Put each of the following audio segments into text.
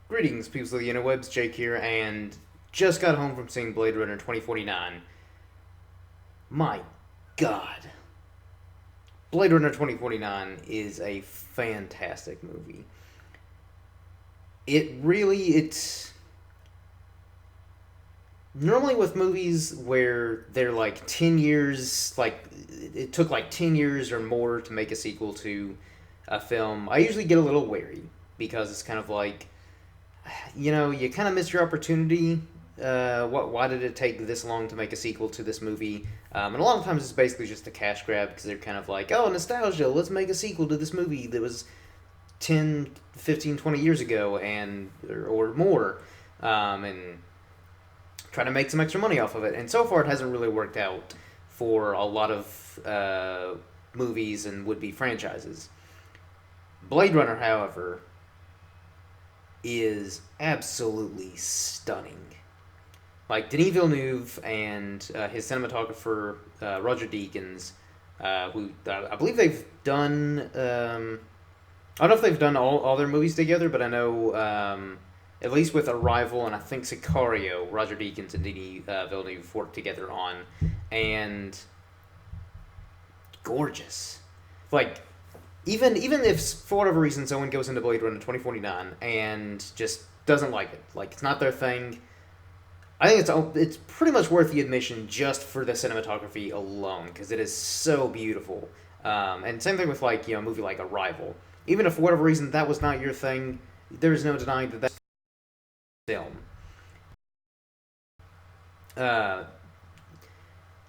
Greetings, people of the interwebs. Jake here, and just got home from seeing Blade Runner 2049. My God, Blade Runner 2049 is a fantastic movie. It's normally with movies where they're like 10 years, like it took like 10 years or more to make a sequel to a film. I usually get a little wary because it's kind of like, you kind of missed your opportunity. Why did it take this long to make a sequel to this movie? And a lot of times it's basically just a cash grab because they're kind of like, oh, nostalgia, let's make a sequel to this movie that was 10, 15, 20 years ago and or more, and try to make some extra money off of it. And so far, it hasn't really worked out for a lot of movies and would-be franchises. Blade Runner, however, is absolutely stunning. Like Denis Villeneuve and his cinematographer Roger Deakins, who I believe they've done. I don't know if they've done all their movies together, but I know at least with Arrival and I think Sicario, Roger Deakins and Denis Villeneuve worked together on, and gorgeous. Like even if for whatever reason someone goes into Blade Runner 2049 and just doesn't like it, like it's not their thing, I think it's pretty much worth the admission just for the cinematography alone because it is so beautiful. And same thing with like a movie like Arrival. Even if for whatever reason that was not your thing, there is no denying that film. Uh,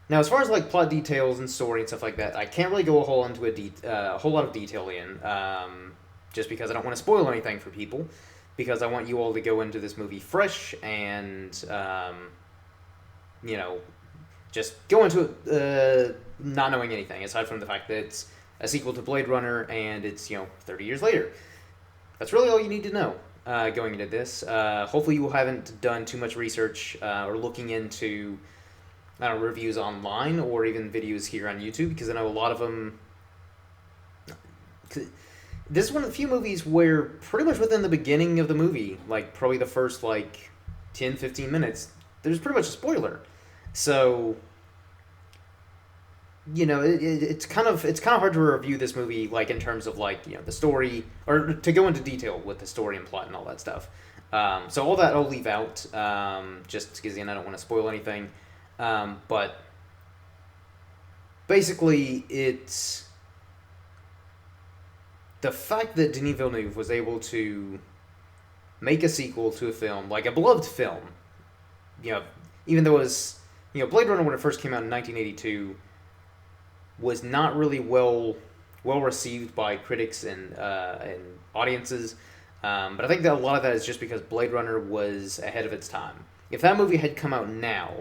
Now, as far as like plot details and story and stuff like that, I can't really go a whole lot of detail in, just because I don't want to spoil anything for people, because I want you all to go into this movie fresh and you know just go into it not knowing anything aside from the fact that it's a sequel to Blade Runner and it's 30 years later. That's really all you need to know going into this. Hopefully, you haven't done too much research or looking into reviews online or even videos here on YouTube because I know a lot of them. This is one of the few movies where pretty much within the beginning of the movie, like probably the first like 10, 15 minutes, there's pretty much a spoiler. So, it's kind of hard to review this movie like in terms of like the story or to go into detail with the story and plot and all that stuff. So all that I'll leave out just because I don't want to spoil anything. But basically, it's the fact that Denis Villeneuve was able to make a sequel to a film, like a beloved film, you know, even though it was, Blade Runner when it first came out in 1982 was not really well received by critics and audiences. But I think that a lot of that is just because Blade Runner was ahead of its time. If that movie had come out now,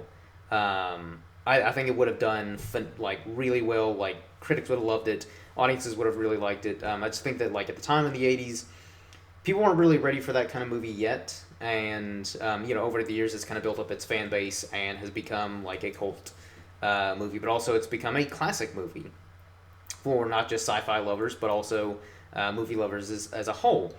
I think it would have done like really well. Like critics would have loved it, audiences would have really liked it. I just think that like at the time in the '80s, people weren't really ready for that kind of movie yet, and over the years it's kind of built up its fan base and has become like a cult movie, but also it's become a classic movie for not just sci-fi lovers but also movie lovers as a whole.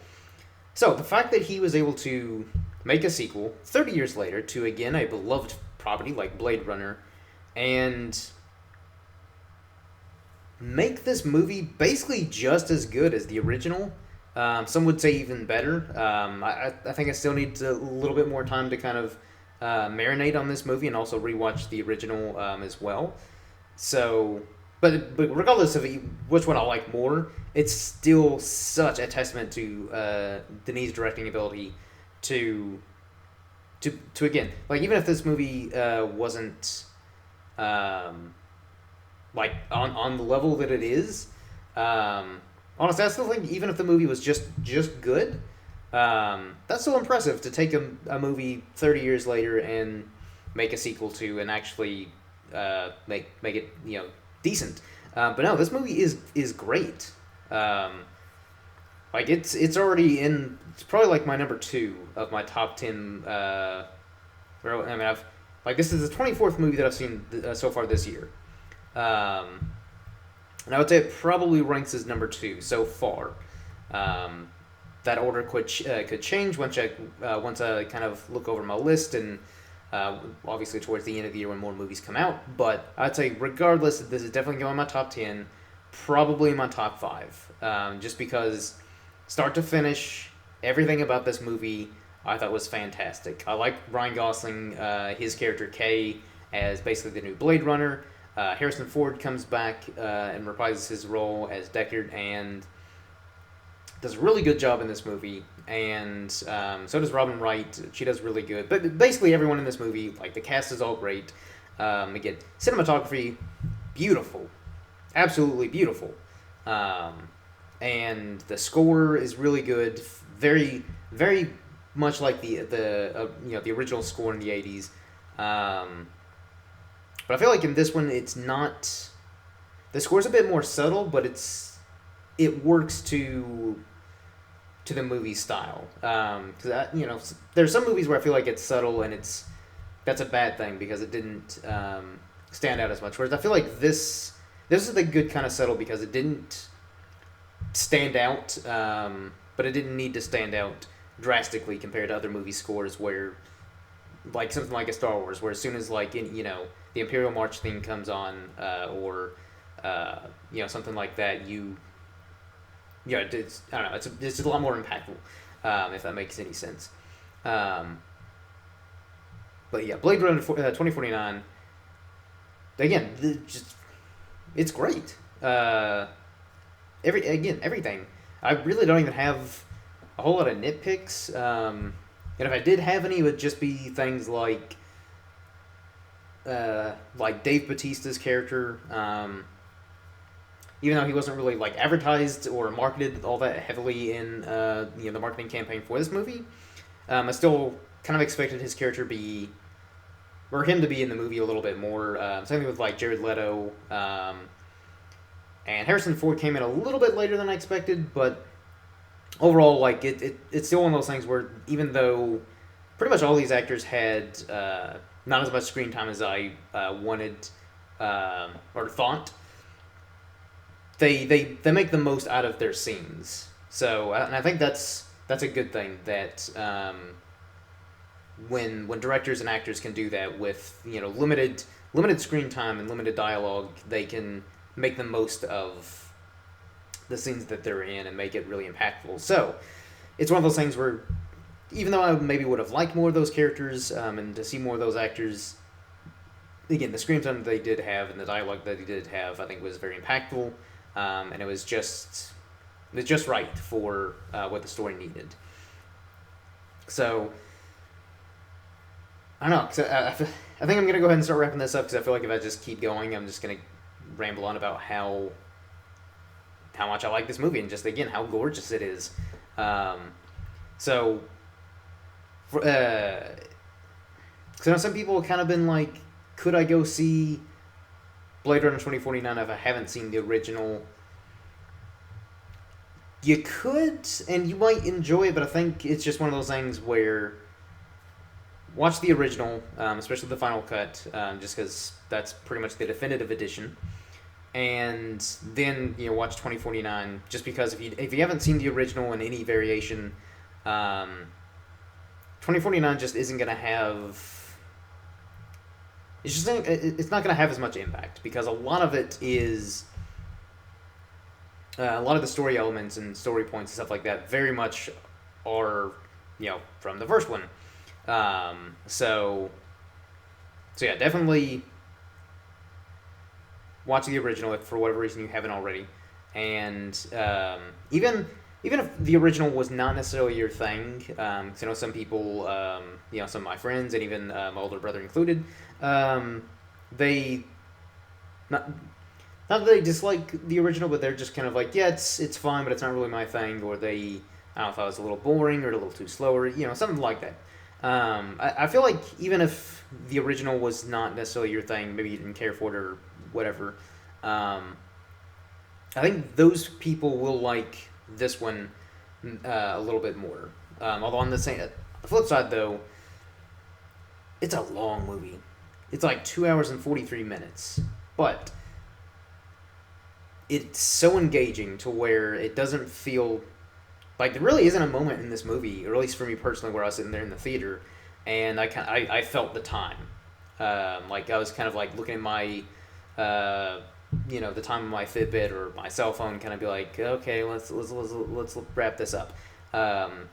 So the fact that he was able to make a sequel 30 years later to again a beloved property like Blade Runner and make this movie basically just as good as the original. Some would say even better. I think I still need a little bit more time to kind of marinate on this movie and also rewatch the original as well. So, but regardless of which one I like more, it's still such a testament to Denis' directing ability to to again, like even if this movie wasn't like on the level that it is, honestly, I still think even if the movie was just good, that's still impressive to take a movie 30 years later and make a sequel to and actually make it decent. But no, this movie is great. Like it's already in. It's probably like my number two of my top 10. I've like this is the 24th movie that I've seen so far this year. And I would say it probably ranks as number two so far. that order could change once I kind of look over my list and obviously towards the end of the year when more movies come out. But I'd say regardless, this is definitely going in my top 10, probably my top 5, just because start to finish, everything about this movie I thought was fantastic. I like Ryan Gosling, his character Kay, as basically the new Blade Runner. Harrison Ford comes back and reprises his role as Deckard and does a really good job in this movie. And so does Robin Wright. She does really good. But basically, everyone in this movie, like the cast is all great. Again, cinematography, beautiful, absolutely beautiful. And the score is really good. Very, very much like the original score in the '80s. But I feel like in this one, it's not. The score's a bit more subtle, but it works to the movie style. Because there's some movies where I feel like it's subtle and that's a bad thing because it didn't stand out as much. Whereas I feel like this is the good kind of subtle because it didn't stand out, but it didn't need to stand out drastically compared to other movie scores where, like something like a Star Wars, where as soon as the Imperial March theme comes on, or something like that, I don't know, it's a lot more impactful, if that makes any sense. But yeah, Blade Runner 2049. Again, it's great. Everything. I really don't even have a whole lot of nitpicks. And if I did have any, it would just be things like Dave Bautista's character. Even though he wasn't really advertised or marketed all that heavily in the marketing campaign for this movie, I still kind of expected his character him to be in the movie a little bit more. Same thing with Jared Leto, and Harrison Ford came in a little bit later than I expected, but overall, it's still one of those things where even though pretty much all these actors had not as much screen time as I wanted or thought. They make the most out of their scenes. So, and I think that's a good thing that when directors and actors can do that with limited screen time and limited dialogue, they can make the most of the scenes that they're in and make it really impactful. So, it's one of those things where even though I maybe would have liked more of those characters and to see more of those actors, again, the screen time that they did have and the dialogue that they did have, I think was very impactful. And it was just right for what the story needed. So, I don't know. Cause I think I'm going to go ahead and start wrapping this up because I feel like if I just keep going, I'm just going to ramble on about how much I like this movie and just, again, how gorgeous it is. So, some people have kind of been like, could I go see Blade Runner 2049 if I haven't seen the original? You could, and you might enjoy it, but I think it's just one of those things where watch the original, especially the final cut, just because that's pretty much the definitive edition, and then watch 2049. Just because if you haven't seen the original in any variation, 2049 just isn't gonna have. It's not going to have as much impact because a lot of it is a lot of the story elements and story points and stuff like that very much are from the first one. So yeah, definitely watch the original if for whatever reason you haven't already, and even if the original was not necessarily your thing, because some people, some of my friends and even my older brother included, they not that they dislike the original, but they're just kind of like, yeah, it's fine, but it's not really my thing, or I don't know if I was a little boring or a little too slow, or something like that. I feel like even if the original was not necessarily your thing, maybe you didn't care for it or whatever, I think those people will like this one a little bit more. Although on the flip side though, it's a long movie. It's 2 hours and 43 minutes, but it's so engaging to where it doesn't feel Like there really isn't a moment in this movie, or at least for me personally, where I was sitting there in the theater, and I felt the time. Like I was kind of like looking at my, uh, the time on my Fitbit or my cell phone, kind of be like, okay, let's wrap this up. Um,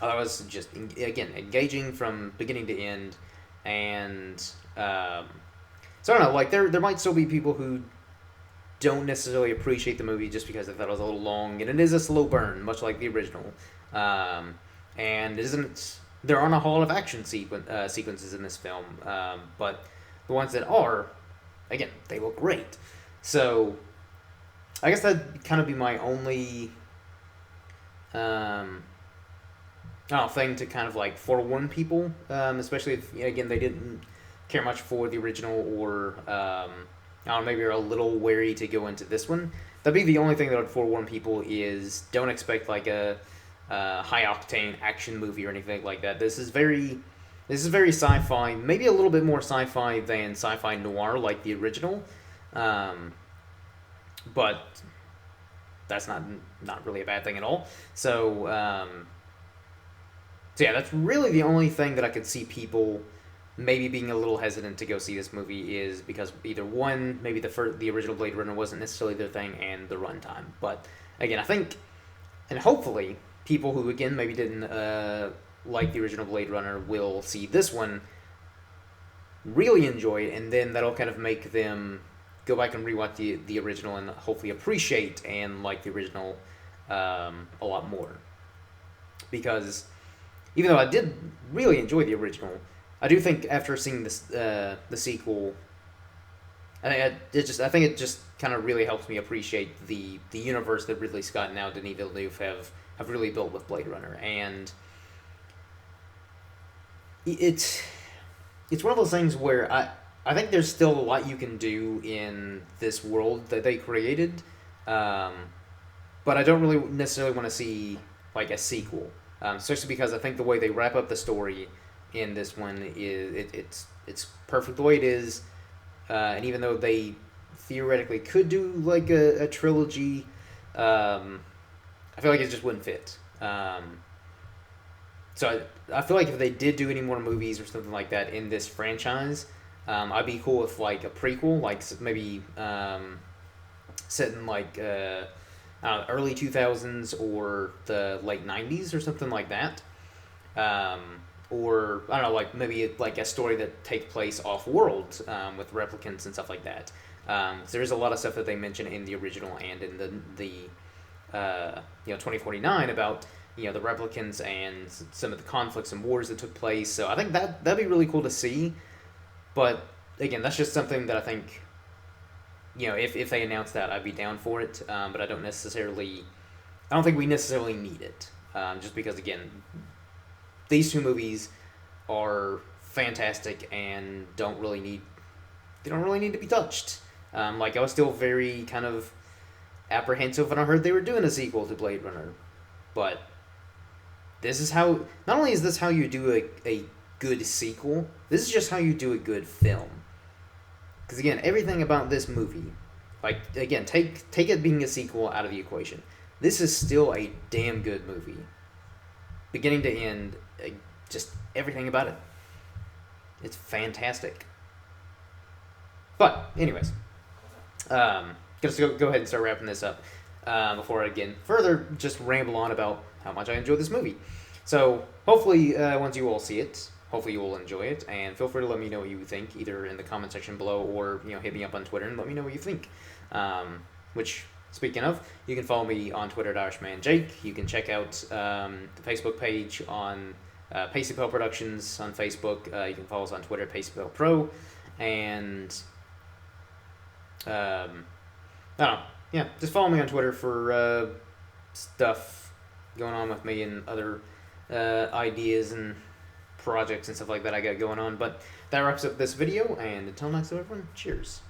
I was just again engaging from beginning to end, and so I don't know. Like there might still be people who don't necessarily appreciate the movie just because they thought it was a little long, and it is a slow burn, much like the original. Um, and isn't there aren't a whole lot of action sequences in this film, but the ones that are, again, they look great. So I guess that'd kind of be my only I don't know, thing to kind of like forewarn people, especially if again they didn't care much for the original, or I don't know, maybe are a little wary to go into this one. That'd be the only thing that I'd forewarn people is don't expect like a high octane action movie or anything like that. This is very sci-fi, maybe a little bit more sci-fi than sci-fi noir like the original, um, but that's not really a bad thing at all. So yeah, that's really the only thing that I could see people maybe being a little hesitant to go see this movie is because either one, maybe the original Blade Runner wasn't necessarily their thing, and the runtime. But again, I think, and hopefully, people who again maybe didn't like the original Blade Runner will see this one, really enjoy it, and then that'll kind of make them go back and rewatch the original and hopefully appreciate and like the original a lot more. Because even though I did really enjoy the original, I do think after seeing this the sequel, I think it just kind of really helps me appreciate the universe that Ridley Scott and now Denis Villeneuve have really built with Blade Runner, and it's one of those things where I think there's still a lot you can do in this world that they created, but I don't really necessarily want to see like a sequel, especially because I think the way they wrap up the story in this one is it's perfect the way it is, and even though they theoretically could do like a trilogy, I feel like it just wouldn't fit. So I feel like if they did do any more movies or something like that in this franchise, I'd be cool with like a prequel, like maybe set in like early 2000s or the late 90s or something like that. Or I don't know, like maybe like a story that takes place off world with replicants and stuff like that. So there's a lot of stuff that they mention in the original and in the 2049 about the replicants and some of the conflicts and wars that took place. So I think that'd be really cool to see. But again, that's just something that I think if they announce that, I'd be down for it. But I don't think we necessarily need it. Just because again, these two movies are fantastic and don't really need to be touched. Like I was still very kind of apprehensive when I heard they were doing a sequel to Blade Runner, but this is how. Not only is this how you do a good sequel, this is just how you do a good film. Because again, everything about this movie, like again, take it being a sequel out of the equation. This is still a damn good movie, beginning to end. Just everything about it. It's fantastic. But anyways, just go ahead and start wrapping this up before I again further just ramble on about how much I enjoyed this movie. So hopefully once you all see it, hopefully you will enjoy it, and feel free to let me know what you think either in the comment section below or hit me up on Twitter and let me know what you think. Which, speaking of, you can follow me on Twitter at IrishmanJake. You can check out the Facebook page on Paceypel Productions on Facebook. You can follow us on Twitter at Paceypel Pro, and I don't know. Yeah, just follow me on Twitter for stuff going on with me and other ideas and projects and stuff like that I got going on. But that wraps up this video, and until next time, everyone, cheers.